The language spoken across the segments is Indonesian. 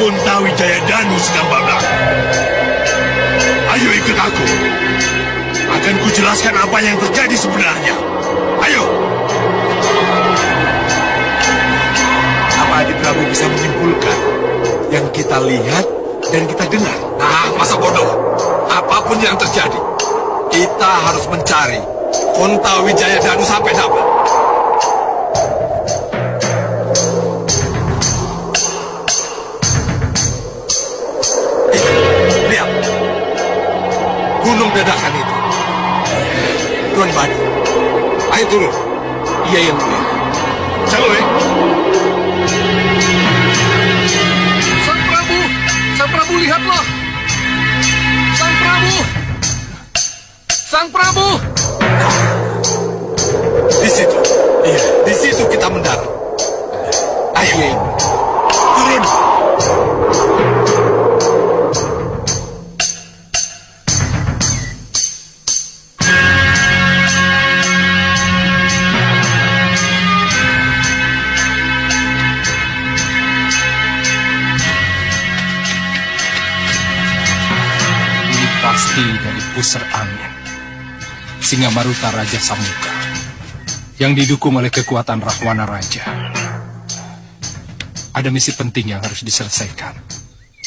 Kontawijaya Danu sedang babak. Ayo ikut aku. Akan kujelaskan apa yang terjadi sebenarnya. Ayo. Apa Adi Prabu bisa menyimpulkan yang kita lihat dan kita dengar? Nah, masa bodoh. Apapun yang terjadi, kita harus mencari Kontawijaya Danu sampai dapat. Lihat, gunung dadakan itu. Tuan Badi, ayo turun. Iya, Yang Mulia. Caloe. Sang Prabu, lihatlah. Sang Prabu. Di situ. Iya, di situ kita mendarat. Ayo. Turun. Ini pasti dari pusar angin. Singamaruta Raja Samuka yang didukung oleh kekuatan Rahwana Raja. Ada misi penting yang harus diselesaikan.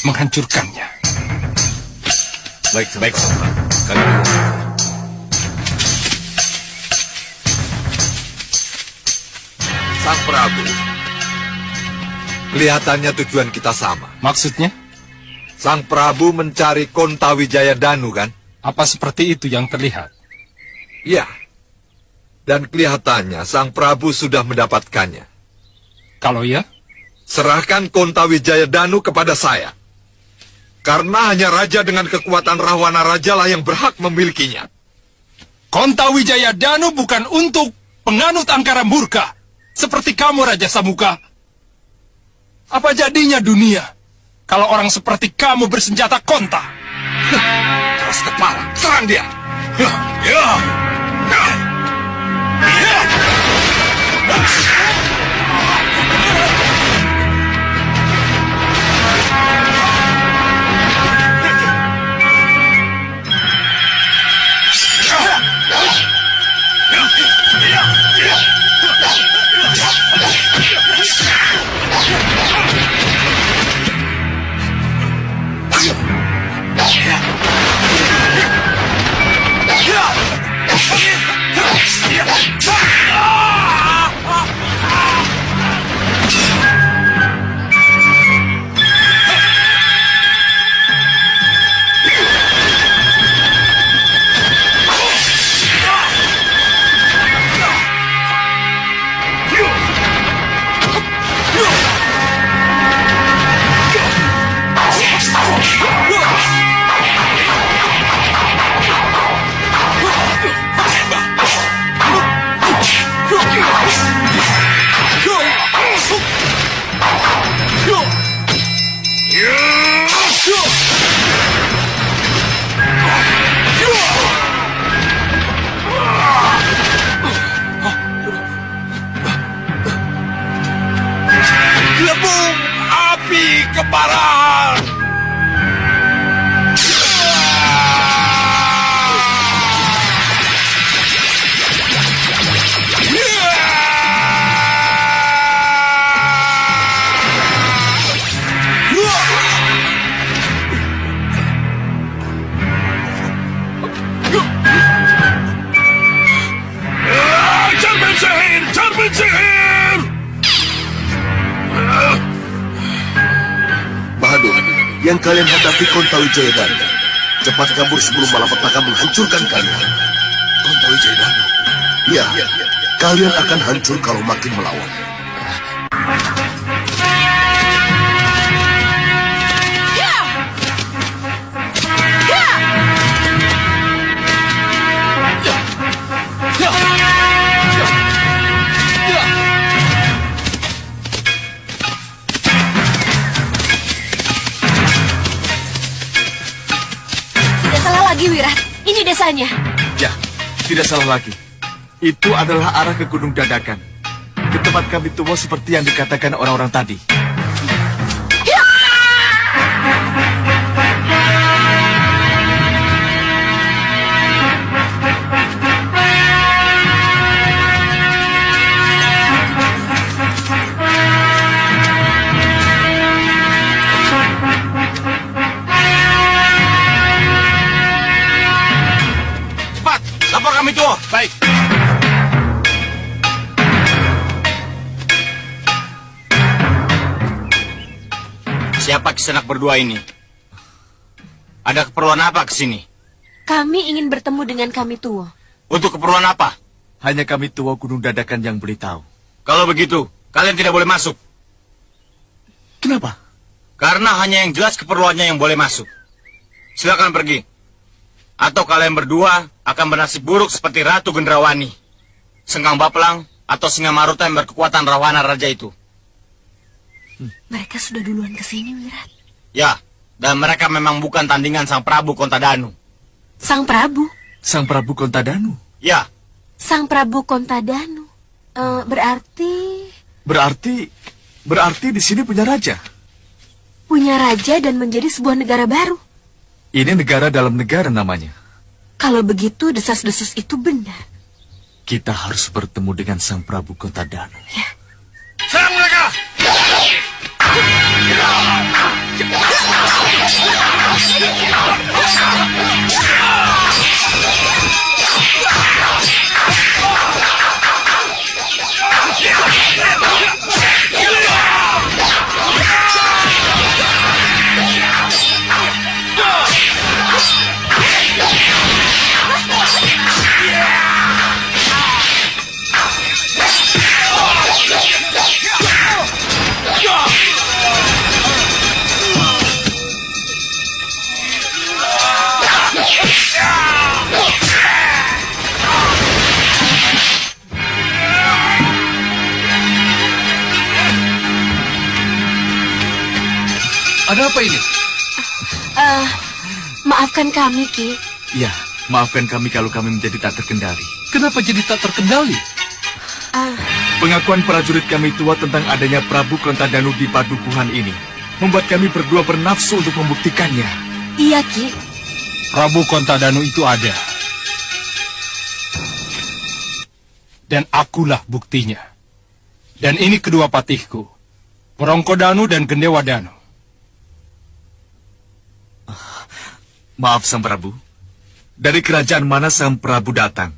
Menghancurkannya. Baik, kami dulu. Sang Prabu, kelihatannya tujuan kita sama. Maksudnya? Sang Prabu mencari Kontawijaya Danu, kan? Apa seperti itu yang terlihat? Ya. Dan kelihatannya Sang Prabu sudah mendapatkannya. Kalau ya? Serahkan Kontawijaya Danu kepada saya. Karena hanya raja dengan kekuatan Rahwana Raja lah yang berhak memilikinya. Kontawijaya Danu bukan untuk penganut angkara murka. Seperti kamu, Raja Samuka. Apa jadinya dunia kalau orang seperti kamu bersenjata konta? Keras kepala, serang dia. Gelembung api kebakaran. Cermin sihir! Bahadur, yang kalian hadapi Kontawijaya Danu. Cepat kabur sebelum malapetaka menghancurkan kalian. Kontawijaya Danu? Ya, kalian akan hancur kalau makin melawan. Wirat, ini desanya. Ya, tidak salah lagi. Itu adalah arah ke Gunung Dadakan. Ke tempat kami tumbuh seperti yang dikatakan orang-orang tadi. Lapor kami tuh. Baik. Siapa Kisanak berdua ini? Ada keperluan apa ke sini? Kami ingin bertemu dengan kami tua. Untuk keperluan apa? Hanya kami tua Gunung Dadakan yang boleh tahu. Kalau begitu, kalian tidak boleh masuk. Kenapa? Karena hanya yang jelas keperluannya yang boleh masuk. Silakan pergi. Atau kalian berdua akan bernasib buruk seperti Ratu Gendrawani, Sengkang Baplang, atau Singa Maruta yang berkekuatan Rahwana Raja itu. Mereka sudah duluan ke sini, Wirat. Ya, dan mereka memang bukan tandingan Sang Prabu Kontadanu. Sang Prabu? Sang Prabu Kontadanu. Ya, Sang Prabu Kontadanu. Berarti di sini punya raja. Punya raja dan menjadi sebuah negara baru. Ini negara dalam negara namanya. Kalau begitu, desas-desus itu benar. Kita harus bertemu dengan Sang Prabu Kontadanu. serang mereka! Ada apa ini? Maafkan kami, Ki. Ya, maafkan kami kalau kami menjadi tak terkendali. Kenapa jadi tak terkendali? Pengakuan prajurit kami tua tentang adanya Prabu Kontadanu di padukuhan ini membuat kami berdua bernafsu untuk membuktikannya. Iya, Ki. Prabu Kontadanu itu ada. Dan akulah buktinya. Dan ini kedua patihku, Merongkodanu dan Gendewadanu. Maaf Sang Prabu, dari kerajaan mana Sang Prabu datang?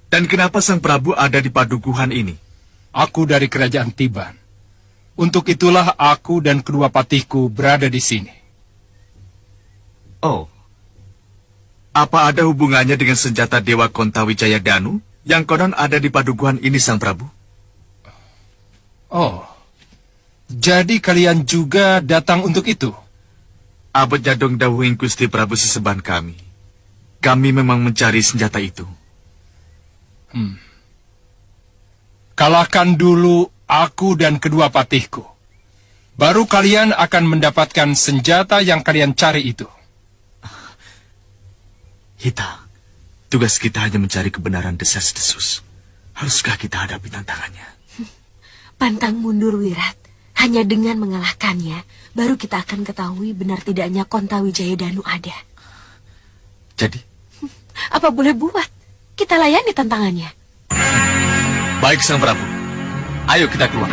Dan kenapa Sang Prabu ada di padukuhan ini? Aku dari kerajaan Tiban. Untuk itulah aku dan kedua patihku berada di sini. Oh, apa ada hubungannya dengan senjata Dewa Kontawijaya Danu yang konon ada di padukuhan ini Sang Prabu? Oh, jadi kalian juga datang untuk itu? Abad jadong dawuhing Gusti Prabu seseban kami. Kami memang mencari senjata itu. Kalahkan dulu aku dan kedua patihku. Baru kalian akan mendapatkan senjata yang kalian cari itu. Hita, tugas kita hanya mencari kebenaran desas-desus. Haruskah kita hadapi tantangannya? Pantang mundur, Wirat. Hanya dengan mengalahkannya, baru kita akan ketahui benar tidaknya Kontawijaya Danu ada. Jadi? Apa boleh buat? Kita layani tantangannya. Baik Sang Prabu, ayo kita keluar.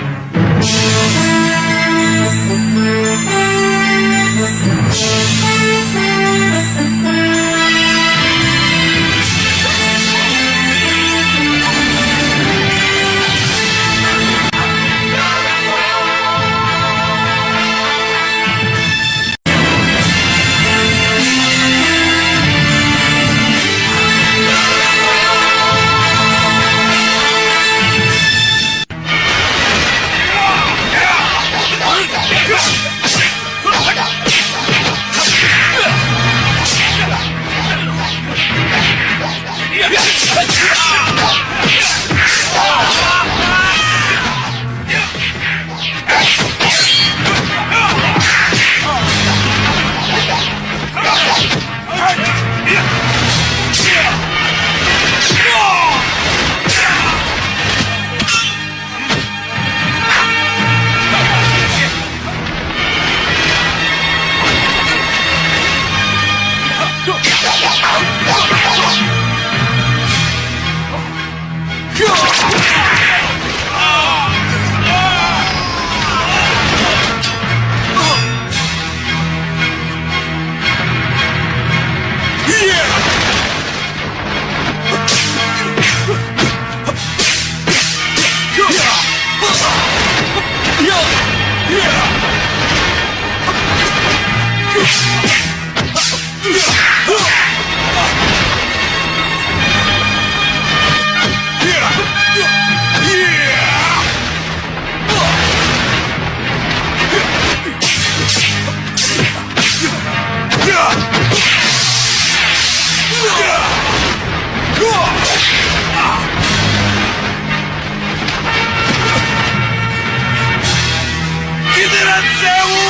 Giliran Sewu!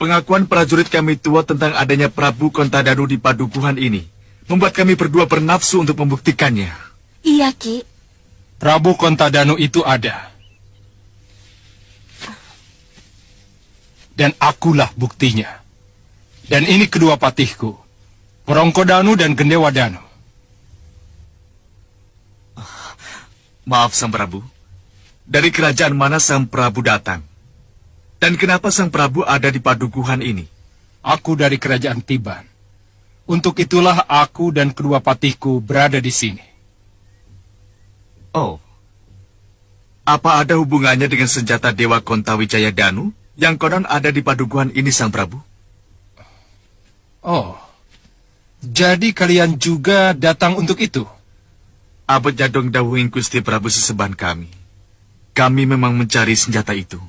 Pengakuan prajurit kami tua tentang adanya Prabu Kontadanu di padukuhan ini membuat kami berdua bernafsu untuk membuktikannya. Iya, Ki. Prabu Kontadanu itu ada. Dan akulah buktinya. Dan ini kedua patihku, Porongkodanu dan Gendewadanu. Maaf Sang Prabu, dari kerajaan mana Sang Prabu datang? Dan kenapa Sang Prabu ada di padukuhan ini? Aku dari kerajaan Tiban. Untuk itulah aku dan kedua patihku berada di sini. Oh, apa ada hubungannya dengan senjata Dewa Kontawijaya Danu yang konon ada di padukuhan ini Sang Prabu? Oh, jadi kalian juga datang untuk itu? Abot jadong dawuhing Gusti Prabu seseban kami. Kami memang mencari senjata itu.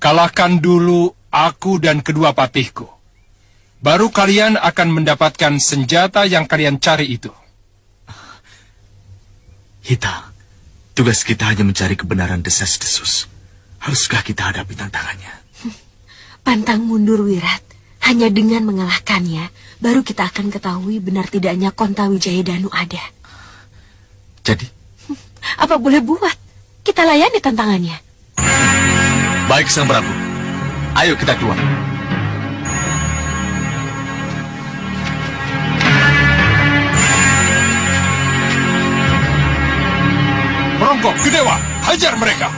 Kalahkan dulu aku dan kedua patihku. Baru kalian akan mendapatkan senjata yang kalian cari itu. Hita, tugas kita hanya mencari kebenaran desas-desus. Haruskah kita hadapi tantangannya? Pantang mundur, Wirat. Hanya dengan mengalahkannya, baru kita akan ketahui benar tidaknya Kontawijaya Danu ada. Jadi? Apa boleh buat? Kita layani tantangannya. Baik Sang Prabu, ayo kita keluar. Perongko, Gedewa, hajar mereka!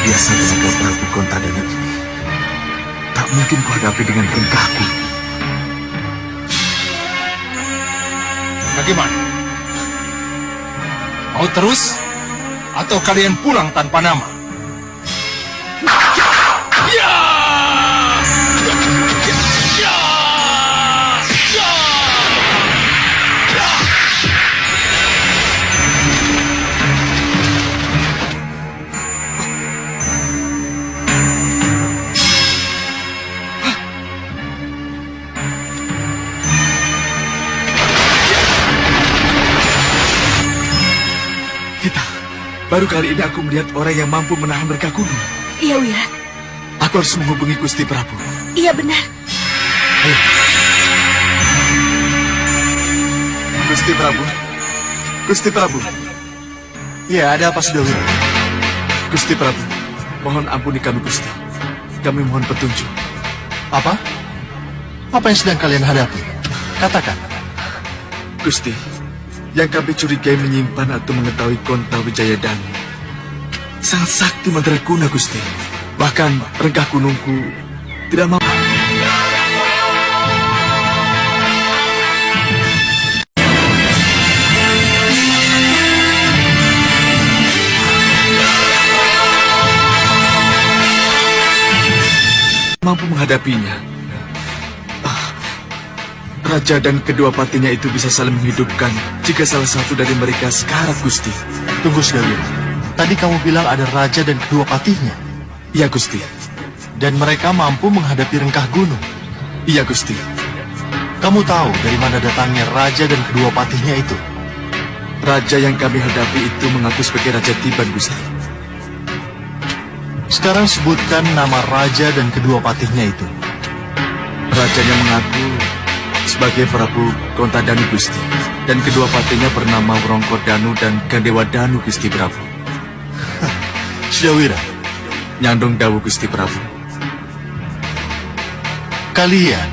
Biasa tenaga Prabu Kontadanu ini tak mungkin kuhadapi dengan rengkahku. Bagaimana? Mau terus? Atau kalian pulang tanpa nama? Baru kali ini aku melihat orang yang mampu menahan mereka gunung. Iya, Wirat. Aku harus menghubungi Gusti Prabu. Iya, benar. Ayo. Gusti Prabu. Gusti Prabu. Iya, ada apa sudah, Wirat? Gusti Prabu, mohon ampuni kami, Gusti. Kami mohon petunjuk. Apa? Apa yang sedang kalian hadapi? Katakan. Gusti, yang kami curigai menyimpan atau mengetahui Kontawijaya Danu sangat sakti mandraguna, Gusti. Bahkan rengkah gunungku tidak mampu. menghadapinya. Raja dan kedua patinya itu bisa saling menghidupkan jika salah satu dari mereka sekarat, Gusti. Tunggu, Sudawira. Tadi kamu bilang ada raja dan kedua patihnya. Iya, Gusti. Dan mereka mampu menghadapi rengkah gunung. Iya, Gusti. Kamu tahu dari mana datangnya raja dan kedua patihnya itu? Raja yang kami hadapi itu mengaku sebagai Raja Tiban, Gusti. Sekarang sebutkan nama raja dan kedua patihnya itu. Rajanya mengaku sebagai Prabu Kontadanu, Gusti. Dan kedua patinya bernama Wrongkodanu dan Gandewadanu, Gusti Prabu. Sudawira, Nyandung dawu, Gusti Prabu. kalian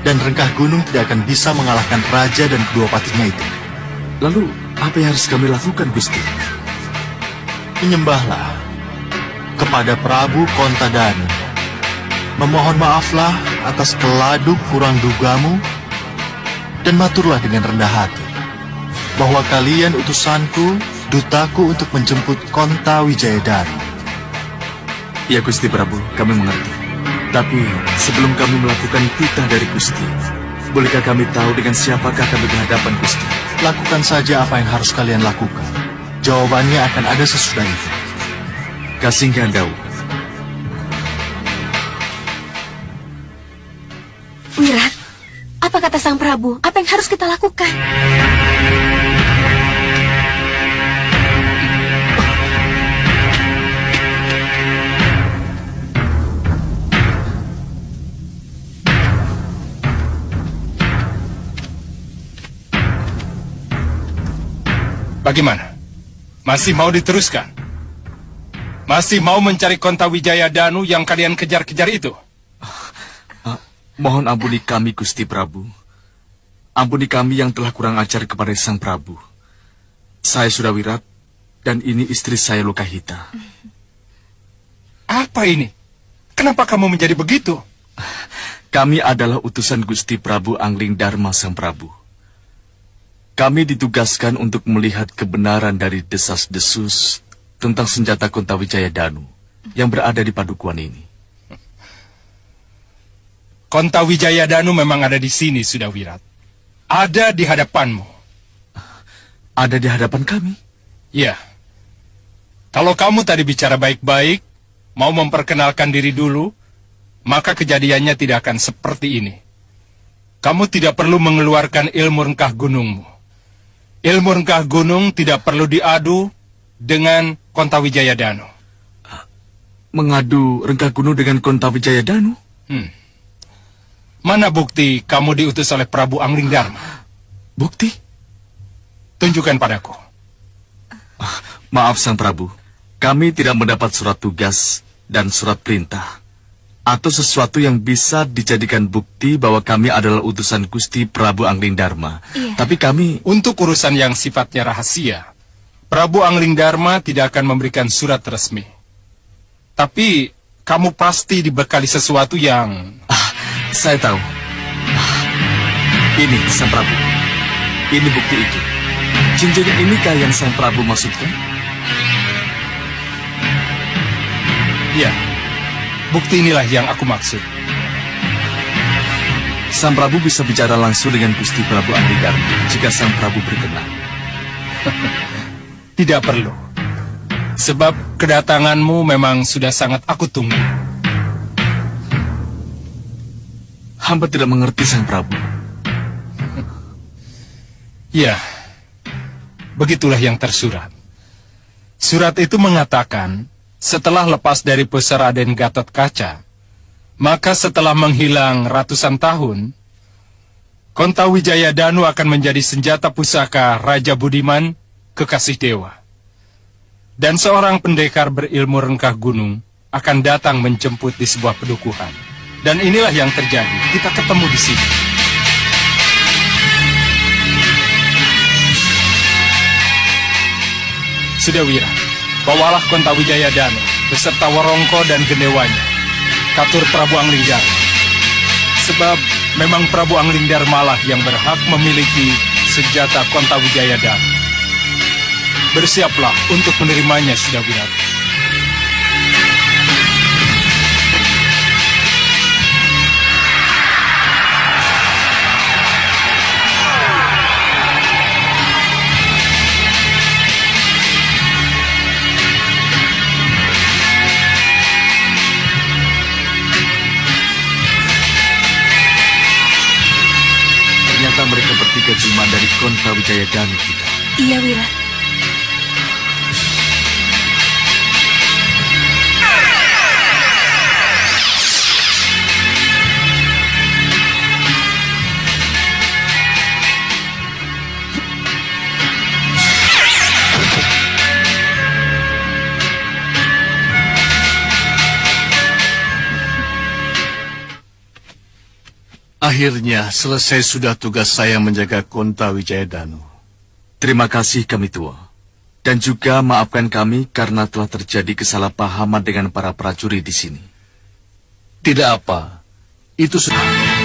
dan rengkah gunung tidak akan bisa mengalahkan raja dan kedua patihnya itu. Lalu, apa yang harus kami lakukan, Gusti? Menyembahlah kepada Prabu Kontadanu. Memohon maaflah atas keladuk kurang dugamu, dan maturlah dengan rendah hati bahwa kalian utusanku, dutaku untuk menjemput Konta Wijayadanu. Ya, Gusti Prabu, kami mengerti. Tapi sebelum kami melakukan titah dari Gusti, bolehkah kami tahu dengan siapakah kami berhadapan, Gusti? Lakukan saja apa yang harus kalian lakukan. Jawabannya akan ada sesudah itu. Kasingkan dawu. Wirat, apa kata Sang Prabu? Apa yang harus kita lakukan? Bagaimana? Masih mau diteruskan? Masih mau mencari Konta Wijayadanu yang kalian kejar-kejar itu? Mohon ampuni kami, Gusti Prabu. Ampuni kami yang telah kurang ajar kepada Sang Prabu. Saya Sudawirat, dan ini istri saya Lokahita. Apa ini? Kenapa kamu menjadi begitu? Kami adalah utusan Gusti Prabu Angling Dharma Sang Prabu. Kami ditugaskan untuk melihat kebenaran dari desas-desus tentang senjata Konta Wijayadanu yang berada di padukuhan ini. Konta Wijayadanu memang ada di sini, Sudawirat. Ada di hadapanmu. Ada di hadapan kami? Ya. Kalau kamu tadi bicara baik-baik, mau memperkenalkan diri dulu, maka kejadiannya tidak akan seperti ini. Kamu tidak perlu mengeluarkan ilmu rengkah gunungmu. Ilmu rengkah gunung tidak perlu diadu dengan Konta Wijayadanu. Mengadu rengkah gunung dengan Konta Wijayadanu? Mana bukti kamu diutus oleh Prabu Angling Dharma? Bukti? Tunjukkan padaku. Maaf Sang Prabu, kami tidak mendapat surat tugas dan surat perintah, atau sesuatu yang bisa dijadikan bukti bahwa kami adalah utusan Gusti Prabu Angling Dharma. Iya. Tapi kami... Untuk urusan yang sifatnya rahasia, Prabu Angling Dharma tidak akan memberikan surat resmi. Tapi kamu pasti dibekali sesuatu yang... Saya tahu. Ini Sang Prabu. Ini bukti itu. Cincin inikah yang Sang Prabu maksudkan? Ya, bukti inilah yang aku maksud. Sang Prabu bisa bicara langsung dengan Gusti Prabu Angling Dharma jika Sang Prabu berkenan. Tidak perlu. Sebab kedatanganmu memang sudah sangat aku tunggu. Hamba tidak mengerti Sang Prabu. Ya, begitulah yang tersurat. Surat itu mengatakan, setelah lepas dari pusar Raden Gatot Kaca, maka setelah menghilang ratusan tahun, Konta Wijayadanu akan menjadi senjata pusaka Raja Budiman, kekasih dewa. Dan seorang pendekar berilmu rengkah gunung akan datang menjemput di sebuah pedukuhan. Dan inilah yang terjadi. Kita ketemu di sini. Sudawira, bawalah Konta Wijayadanu beserta Warongko dan gendewanya, katur Prabu Angling Dharma. Sebab memang Prabu Angling Dharma lah yang berhak memiliki senjata Konta Wijayadanu. Bersiaplah untuk menerimanya, Sudawira. terima dari Konta Wijaya Danu kita. Iya, Wirat. Akhirnya selesai sudah tugas saya menjaga Konta Wijaya Danu. Terima kasih kami tua. Dan juga maafkan kami karena telah terjadi kesalahpahaman dengan para prajurit di sini. Tidak apa, itu sudah...